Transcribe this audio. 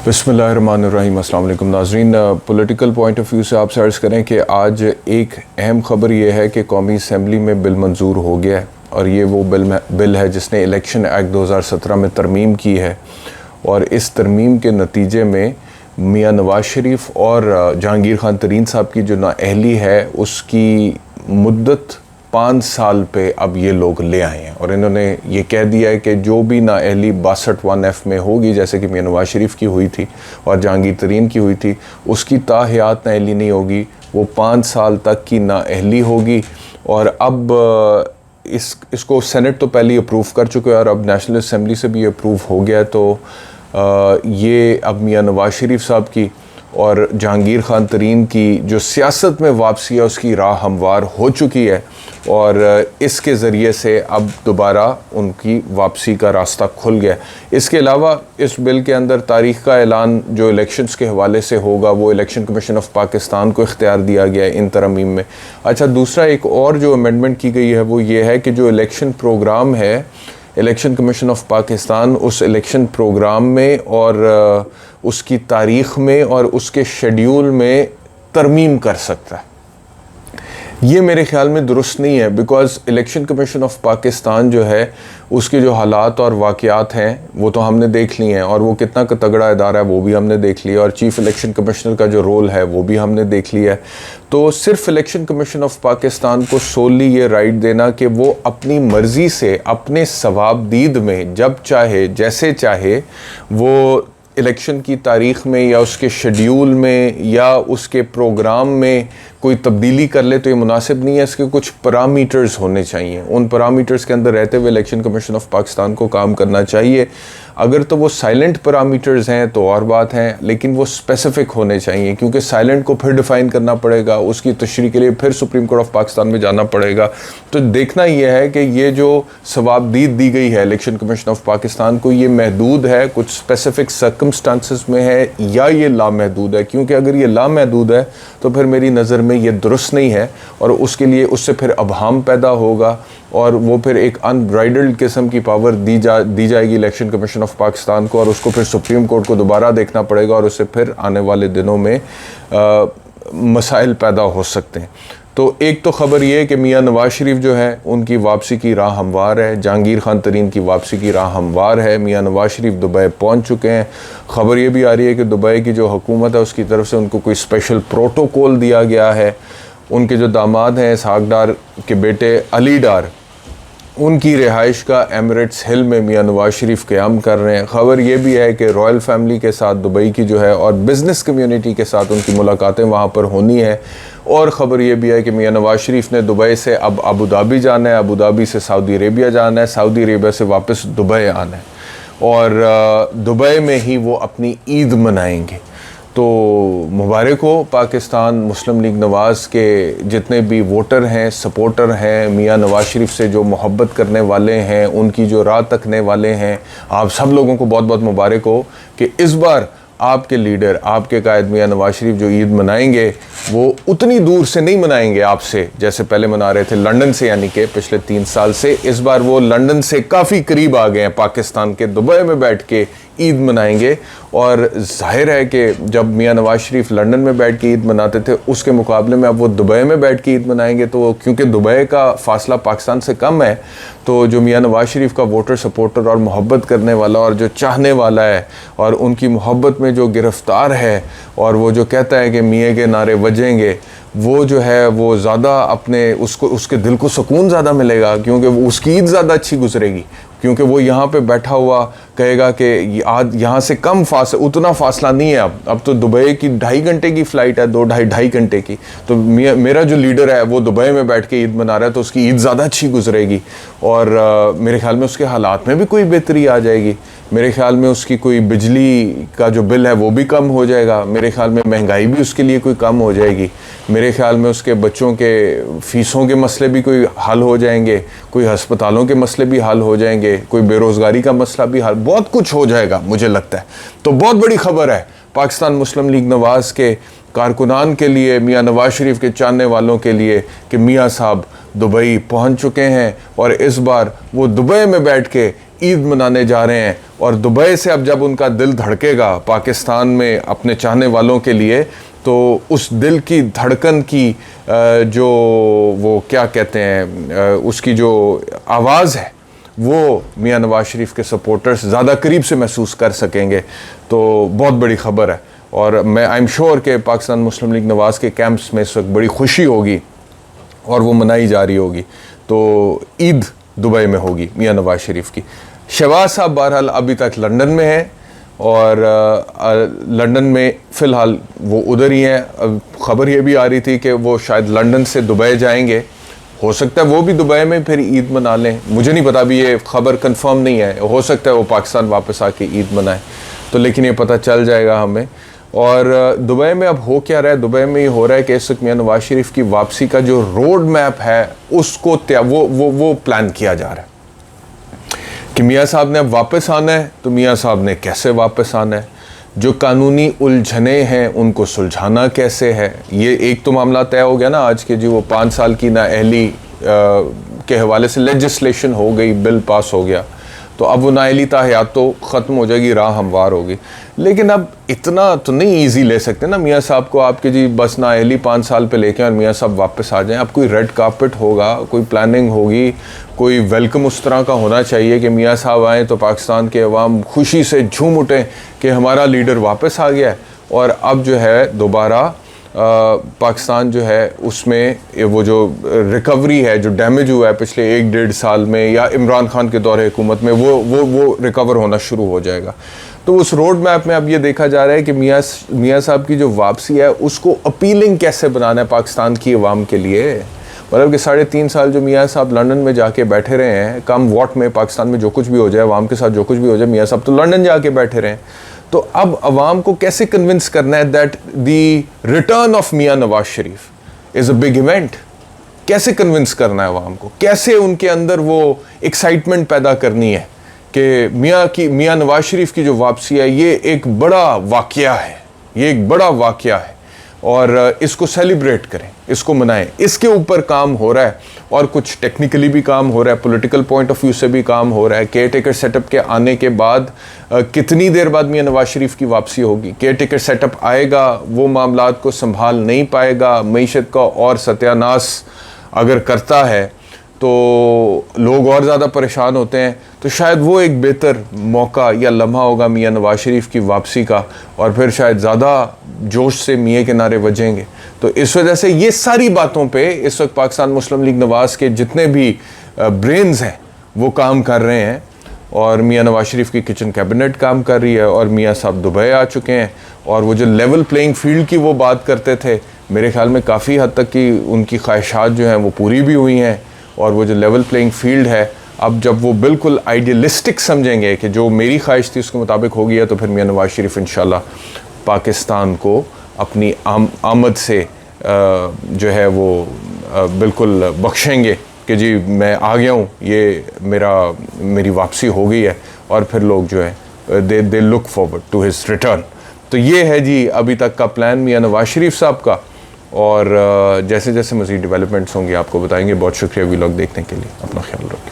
बिस्मिल्लाहिर्रहमानिर्रहीम। अस्सलाम वालेकुम नाज़रीन। पॉलिटिकल पॉइंट ऑफ व्यू से आप सर्च करें कि आज एक अहम ख़बर ये है कि कौमी असम्बली में बिल मंजूर हो गया है और ये वो बिल है जिसने इलेक्शन एक्ट 2017 में तरमीम की है। और इस तरमीम के नतीजे में मियाँ नवाज़ शरीफ और जहांगीर खान तरीन साहब की जो नाअहली है उसकी मुद्दत 5 साल पे अब ये लोग ले आए हैं और इन्होंने ये कह दिया है कि जो भी नाअहली 62(1)(f) में होगी, जैसे कि मियाँ नवाज़ शरीफ की हुई थी और जहांगीर तरीन की हुई थी, उसकी ताहयात नाअहली नहीं होगी, वो 5 साल तक की नाअहली होगी। और अब इसको सेनेट तो पहले ही अप्रूव कर चुके हैं और अब नेशनल असम्बली से भी अप्रूव हो गया है। तो ये अब मियाँ नवाज़ शरीफ साहब की और जहांगीर खान तरीन की जो सियासत में वापसी है उसकी राह हमवार हो चुकी है और इसके ज़रिए से अब दोबारा उनकी वापसी का रास्ता खुल गया। इसके अलावा इस बिल के अंदर तारीख़ का ऐलान जो इलेक्शंस के हवाले से होगा वो इलेक्शन कमीशन ऑफ पाकिस्तान को इख्तियार दिया गया है इन तरमीम में। अच्छा, दूसरा एक और जो अमेंडमेंट की गई है वो ये है कि जो इलेक्शन प्रोग्राम है, इलेक्शन कमीशन ऑफ पाकिस्तान उस इलेक्शन प्रोग्राम में और उसकी तारीख़ में और उसके शेड्यूल में तरमीम कर सकता है। ये मेरे ख़्याल में दुरुस्त नहीं है, because election commission of Pakistan जो है उसके जो हालात और वाक़यात हैं वो तो हमने देख लिए हैं और वो कितना का तगड़ा इदारा है वो भी हमने देख लिया और चीफ़ इलेक्शन कमिश्नर का जो रोल है वो भी हमने देख लिया है। तो सिर्फ इलेक्शन कमीशन ऑफ पाकिस्तान को सोली ये राइट देना कि वो अपनी मर्ज़ी से अपने सवाबदीद में जब चाहे जैसे चाहे वो इलेक्शन की तारीख़ में या उसके शेड्यूल में या उसके प्रोग्राम में कोई तब्दीली कर ले, तो ये मुनासिब नहीं है। इसके कुछ पैरामीटर्स होने चाहिए, उन पैरामीटर्स के अंदर रहते हुए इलेक्शन कमीशन ऑफ पाकिस्तान को काम करना चाहिए। अगर तो वो साइलेंट पैरामीटर्स हैं तो और बात है, लेकिन वो स्पेसिफिक होने चाहिए, क्योंकि साइलेंट को फिर डिफ़ाइन करना पड़ेगा, उसकी तशरीह के लिए फिर सुप्रीम कोर्ट ऑफ पाकिस्तान में जाना पड़ेगा। तो देखना यह है कि ये जो सवाबदीद दी गई है इलेक्शन कमीशन ऑफ पाकिस्तान को, ये महदूद है, कुछ स्पेसिफिक सर्कमस्टांसिस में है, या ये लामहदूद है। क्योंकि अगर ये लामहदूद है तो फिर मेरी नज़र में ये दुरुस्त नहीं है और उसके लिए उससे फिर अबहाम पैदा होगा और वो फिर एक अनब्राइडल्ड किस्म की पावर दी जाएगी इलेक्शन कमीशन ऑफ पाकिस्तान को और उसको फिर सुप्रीम कोर्ट को दोबारा देखना पड़ेगा और उससे फिर आने वाले दिनों में मसाइल पैदा हो सकते हैं। तो एक तो ख़बर ये है कि मियाँ नवाज़ शरीफ जो है उनकी वापसी की राह हमवार है, जहांगीर खान तरीन की वापसी की राह हमवार है। मियाँ नवाज़ शरीफ दुबई पहुंच चुके हैं। ख़बर ये भी आ रही है कि दुबई की जो हुकूमत है उसकी तरफ से उनको कोई स्पेशल प्रोटोकॉल दिया गया है। उनके जो दामाद हैं इसहाक डार के बेटे अली डार, उनकी रिहाइश का एमिरेट्स हिल में मियाँ नवाज़ शरीफ क़याम कर रहे हैं। ख़बर ये भी है कि रॉयल फैमिली के साथ दुबई की जो है और बिज़नेस कम्युनिटी के साथ उनकी मुलाकातें वहाँ पर होनी है। और ख़बर ये भी है कि मियाँ नवाज़ शरीफ ने दुबई से अब अबू धाबी जाना है, अबू धाबी से सऊदी अरेबिया जाना है, सऊदी अरेबिया से वापस दुबई आना है और दुबई में ही वो अपनी ईद मनाएंगे। तो मुबारक हो पाकिस्तान मुस्लिम लीग नवाज़ के जितने भी वोटर हैं, सपोर्टर हैं, मियाँ नवाज़ शरीफ से जो मोहब्बत करने वाले हैं, उनकी जो राह तकने वाले हैं, आप सब लोगों को बहुत बहुत मुबारक हो कि इस बार आपके लीडर, आपके कायद मियाँ नवाज़ शरीफ जो ईद मनाएंगे वो उतनी दूर से नहीं मनाएंगे आपसे जैसे पहले मना रहे थे लंदन से, यानी कि पिछले 3 साल से। इस बार वो लंदन से काफ़ी करीब आ गए हैं, पाकिस्तान के दुबई में बैठ के ईद मनाएंगे। और जाहिर है कि जब मियाँ नवाज़ शरीफ लंदन में बैठ के ईद मनाते थे उसके मुकाबले में अब वो दुबई में बैठ के ईद मनाएंगे, तो क्योंकि दुबई का फ़ासला पाकिस्तान से कम है, तो जो मियाँ नवाज़ शरीफ का वोटर सपोर्टर और मोहब्बत करने वाला और जो चाहने वाला है और उनकी मोहब्बत में जो गिरफ़्तार है और वो जो कहता है कि मियाँ के नारे बजेंगे, वो जो है वो ज़्यादा अपने उसके दिल को सुकून ज़्यादा मिलेगा, क्योंकि उसकी ईद ज़्यादा अच्छी गुजरेगी। क्योंकि वो यहाँ पे बैठा हुआ कहेगा कि आज यहाँ से कम उतना फासला नहीं है। अब तो दुबई की 2.5 घंटे की फ़्लाइट है, 2-2.5 घंटे की। तो मेरा जो लीडर है वो दुबई में बैठ के ईद मना रहा है, तो उसकी ईद ज़्यादा अच्छी गुजरेगी और मेरे ख़्याल में उसके हालात में भी कोई बेहतरी आ जाएगी। मेरे ख़्याल में उसकी कोई बिजली का जो बिल है वो भी कम हो जाएगा। मेरे ख़्याल में महंगाई भी उसके लिए कोई कम हो जाएगी। मेरे ख़्याल में उसके बच्चों के फ़ीसों के मसले भी कोई हल हो जाएंगे, कोई हस्पतालों के मसले भी हल हो जाएंगे, कोई बेरोज़गारी का मसला भी हल, बहुत कुछ हो जाएगा मुझे लगता है। तो बहुत बड़ी ख़बर है पाकिस्तान मुस्लिम लीग नवाज़ के कारकुनान के लिए, मियाँ नवाज़ शरीफ के चाहने वालों के लिए कि मियाँ साहब दुबई पहुंच चुके हैं और इस बार वो दुबई में बैठ के ईद मनाने जा रहे हैं, और दुबई से अब जब उनका दिल धड़केगा पाकिस्तान में अपने चाहने वालों के लिए, तो उस दिल की धड़कन की जो वो क्या कहते हैं उसकी जो आवाज़ है वो मियां नवाज शरीफ के सपोर्टर्स ज़्यादा करीब से महसूस कर सकेंगे। तो बहुत बड़ी ख़बर है, और मैं आई एम श्योर कि पाकिस्तान मुस्लिम लीग नवाज़ के कैंप्स में इस वक्त बड़ी खुशी होगी और वो मनाई जा रही होगी। तो ईद दुबई में होगी मियां नवाज शरीफ की। शहबाज साहब बहरहाल अभी तक लंदन में हैं, और लंदन में फ़िलहाल वो उधर ही हैं। ख़बर ये भी आ रही थी कि वो शायद लंदन से दुबई जाएंगे, हो सकता है वो भी दुबई में फिर ईद मना लें, मुझे नहीं पता, अभी ये ख़बर कंफर्म नहीं है, हो सकता है वो पाकिस्तान वापस आके ईद मनाएं, तो लेकिन ये पता चल जाएगा हमें। और दुबई में अब हो क्या रहा है, दुबई में ये हो रहा है कि इस वक्त मियां नवाज शरीफ की वापसी का जो रोड मैप है उसको वो प्लान किया जा रहा है कि मियां साहब ने अब वापस आना है, तो मियां साहब ने कैसे वापस आना है, जो कानूनी उलझने हैं उनको सुलझाना कैसे है। ये एक तो मामला तय हो गया ना आज के, जी वो 5 साल की नाअहली के हवाले से लेजिस्लेशन हो गई, बिल पास हो गया, तो अब वो नाअहली ताहयात तो ख़त्म हो जाएगी, राह हमवार होगी। लेकिन अब इतना तो नहीं ईजी ले सकते ना मियां साहब को आपके जी बस नाअहली 5 साल पे लेके और मियां साहब वापस आ जाएं। अब कोई रेड कार्पेट होगा, कोई प्लानिंग होगी, कोई वेलकम उस तरह का होना चाहिए कि मियां साहब आएँ तो पाकिस्तान के अवाम खुशी से झूम उठें कि हमारा लीडर वापस आ गया है। और अब जो है दोबारा पाकिस्तान जो है उसमें वो जो रिकवरी है, जो डैमेज हुआ है पिछले 1-1.5 साल में या इमरान खान के दौरे हुकूमत में, वो रिकवर होना शुरू हो जाएगा। तो उस रोड मैप में अब ये देखा जा रहा है कि मियां साहब की जो वापसी है उसको अपीलिंग कैसे बनाना है पाकिस्तान की अवाम के लिए। मतलब कि 3.5 साल जो मियां साहब लंदन में जाके बैठे रहे हैं, कम वॉट में पाकिस्तान में जो कुछ भी हो जाए, अवाम के साथ जो कुछ भी हो जाए, मियां साहब तो लंदन जाके बैठे रहे हैं। तो अब अवाम को कैसे कन्विंस करना है that the return of Mian Nawaz Sharif is a big event. कैसे कन्विंस करना है अवाम को, कैसे उनके अंदर वो एक्साइटमेंट पैदा करनी है कि मियां नवाज शरीफ की जो वापसी है ये एक बड़ा वाक़या है, ये एक बड़ा वाक़या है, और इसको सेलिब्रेट करें, इसको मनाएं। इसके ऊपर काम हो रहा है, और कुछ टेक्निकली भी काम हो रहा है, पॉलिटिकल पॉइंट ऑफ व्यू से भी काम हो रहा है। केयर टेकर सेटअप के आने के बाद कितनी देर बाद मियां नवाज शरीफ की वापसी होगी, केयर टेकर सेटअप आएगा, वो मामलात को संभाल नहीं पाएगा, मईशत का और सत्यानाश अगर करता है तो लोग और ज़्यादा परेशान होते हैं। तो शायद वो एक बेहतर मौका या लम्हा होगा मियां नवाज शरीफ की वापसी का, और फिर शायद ज़्यादा जोश से मियां के नारे बजेंगे। तो इस वजह से ये सारी बातों पे इस वक्त पाकिस्तान मुस्लिम लीग नवाज़ के जितने भी ब्रेन्स हैं वो काम कर रहे हैं, और मियां नवाज शरीफ की किचन कैबिनेट काम कर रही है, और मियां साहब दुबई आ चुके हैं। और वो जो लेवल प्लेइंग फील्ड की वो बात करते थे, मेरे ख्याल में काफ़ी हद तक की उनकी ख्वाहिशात जो हैं वो पूरी भी हुई हैं। और वो जो लेवल प्लेइंग फील्ड है, अब जब वो बिल्कुल आइडियलिस्टिक समझेंगे कि जो मेरी ख्वाहिश थी उसके मुताबिक हो गया, तो फिर मियां नवाज शरीफ इंशाल्लाह पाकिस्तान को अपनी आमद से जो है वो बिल्कुल बख्शेंगे कि जी मैं आ गया हूँ, ये मेरी वापसी हो गई है, और फिर लोग जो है they look forward to his return. तो ये है जी अभी तक का प्लान मियां नवाज शरीफ साहब का, और जैसे जैसे मज़ीद डेवलपमेंट्स होंगे आपको बताएंगे। बहुत शुक्रिया वीलॉग देखने के लिए, अपना ख्याल रखें।